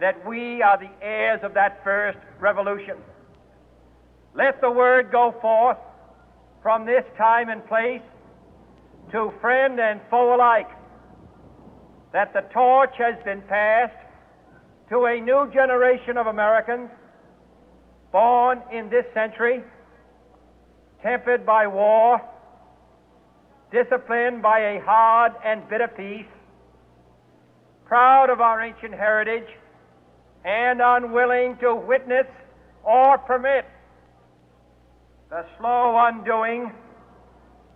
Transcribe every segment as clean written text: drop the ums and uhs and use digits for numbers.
that we are the heirs of that first revolution. Let the word go forth from this time and place to friend and foe alike that the torch has been passed to a new generation of Americans born in this century, tempered by war, disciplined by a hard and bitter peace, proud of our ancient heritage, and unwilling to witness or permit the slow undoing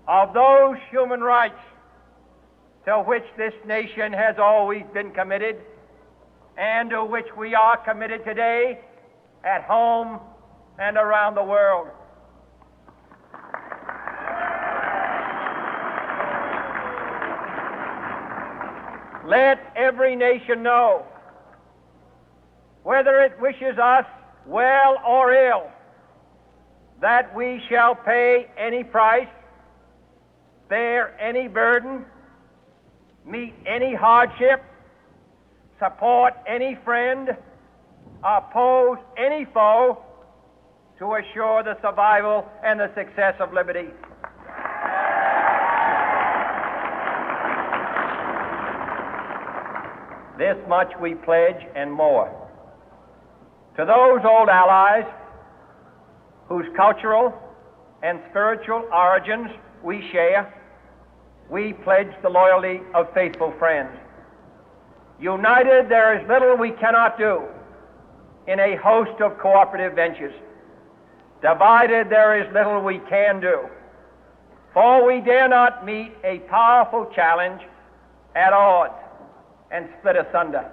of those human rights to which this nation has always been committed and to which we are committed today at home and around the world. Let every nation know, whether it wishes us well or ill, that we shall pay any price, bear any burden, meet any hardship, support any friend, oppose any foe to assure the survival and the success of liberty. This much we pledge and more. To those old allies whose cultural and spiritual origins we share, we pledge the loyalty of faithful friends. United, there is little we cannot do in a host of cooperative ventures. Divided, there is little we can do, for we dare not meet a powerful challenge at odds and split asunder.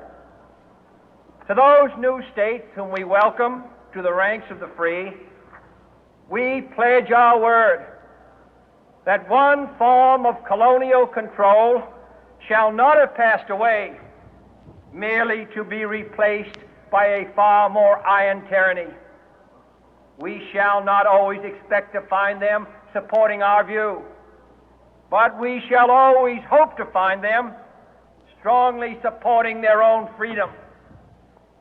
To those new states whom we welcome to the ranks of the free, we pledge our word that one form of colonial control shall not have passed away, merely to be replaced by a far more iron tyranny. We shall not always expect to find them supporting our view, but we shall always hope to find them strongly supporting their own freedom,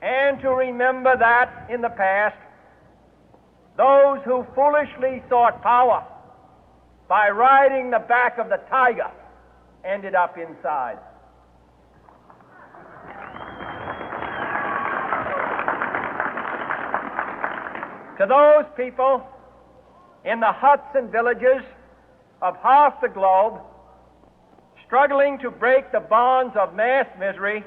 and to remember that in the past, those who foolishly sought power by riding the back of the tiger ended up inside. To those people in the huts and villages of half the globe struggling to break the bonds of mass misery,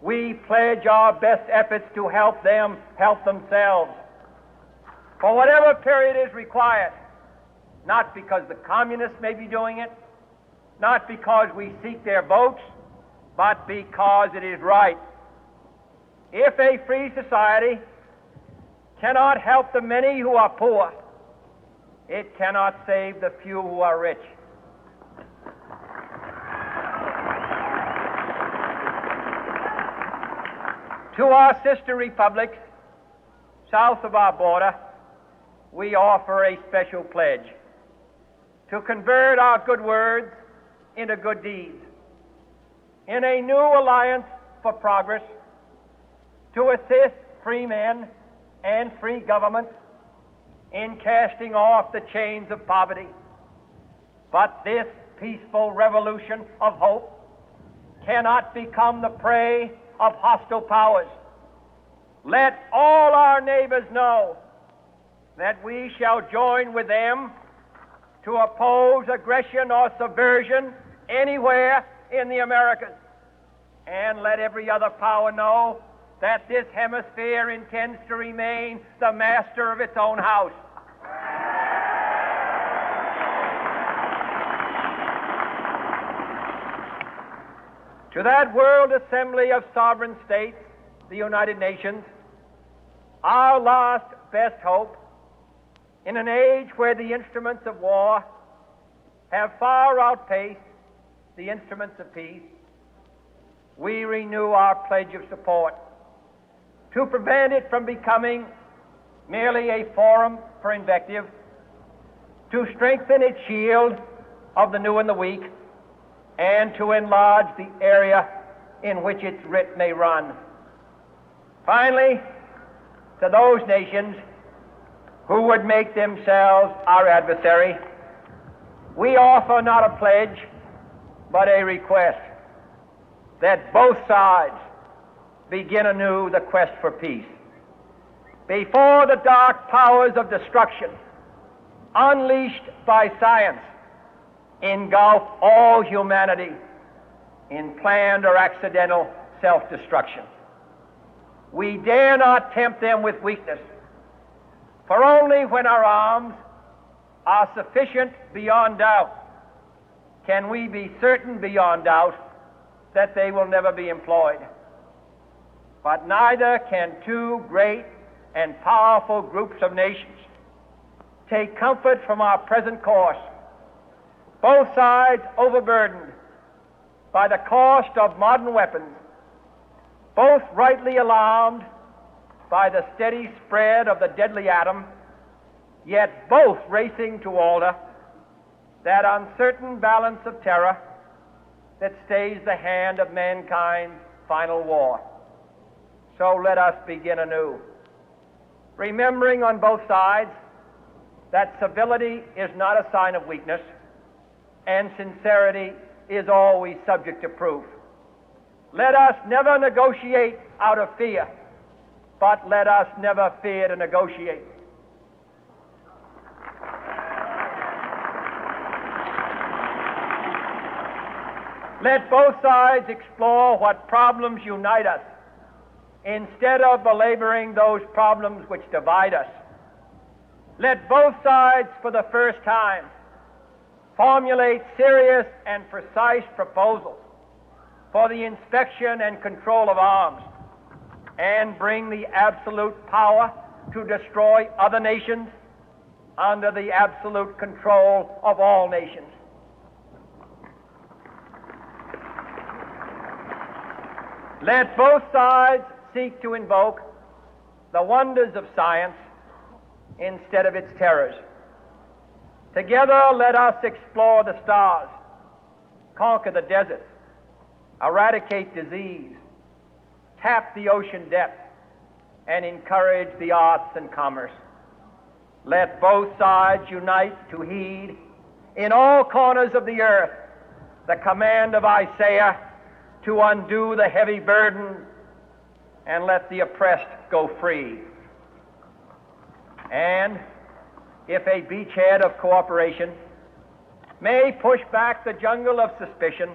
we pledge our best efforts to help them help themselves for whatever period is required, not because the communists may be doing it, not because we seek their votes, but because it is right. If a free society cannot help the many who are poor, it cannot save the few who are rich. To our sister republics south of our border, we offer a special pledge to convert our good words into good deeds, in a new alliance for progress, to assist free men and free governments in casting off the chains of poverty. But this peaceful revolution of hope cannot become the prey of hostile powers. Let all our neighbors know that we shall join with them to oppose aggression or subversion anywhere in the Americas. And let every other power know that this hemisphere intends to remain the master of its own house. To that World Assembly of Sovereign States, the United Nations, our last best hope, in an age where the instruments of war have far outpaced the instruments of peace, we renew our pledge of support to prevent it from becoming merely a forum for invective, to strengthen its shield of the new and the weak, and to enlarge the area in which its writ may run. Finally, to those nations who would make themselves our adversary, we offer not a pledge, but a request that both sides begin anew the quest for peace. Before the dark powers of destruction, unleashed by science, engulf all humanity in planned or accidental self-destruction, we dare not tempt them with weakness, for only when our arms are sufficient beyond doubt can we be certain beyond doubt that they will never be employed. But neither can two great and powerful groups of nations take comfort from our present course, both sides overburdened by the cost of modern weapons, both rightly alarmed by the steady spread of the deadly atom, yet both racing to alter that uncertain balance of terror that stays the hand of mankind's final war. So let us begin anew, remembering on both sides that civility is not a sign of weakness, and sincerity is always subject to proof. Let us never negotiate out of fear, but let us never fear to negotiate. Let both sides explore what problems unite us, instead of belaboring those problems which divide us. Let both sides, for the first time, formulate serious and precise proposals for the inspection and control of arms, and bring the absolute power to destroy other nations under the absolute control of all nations. Let both sides seek to invoke the wonders of science instead of its terrors. Together, let us explore the stars, conquer the deserts, eradicate disease, tap the ocean depths, and encourage the arts and commerce. Let both sides unite to heed in all corners of the earth the command of Isaiah to undo the heavy burden and let the oppressed go free. And if a beachhead of cooperation may push back the jungle of suspicion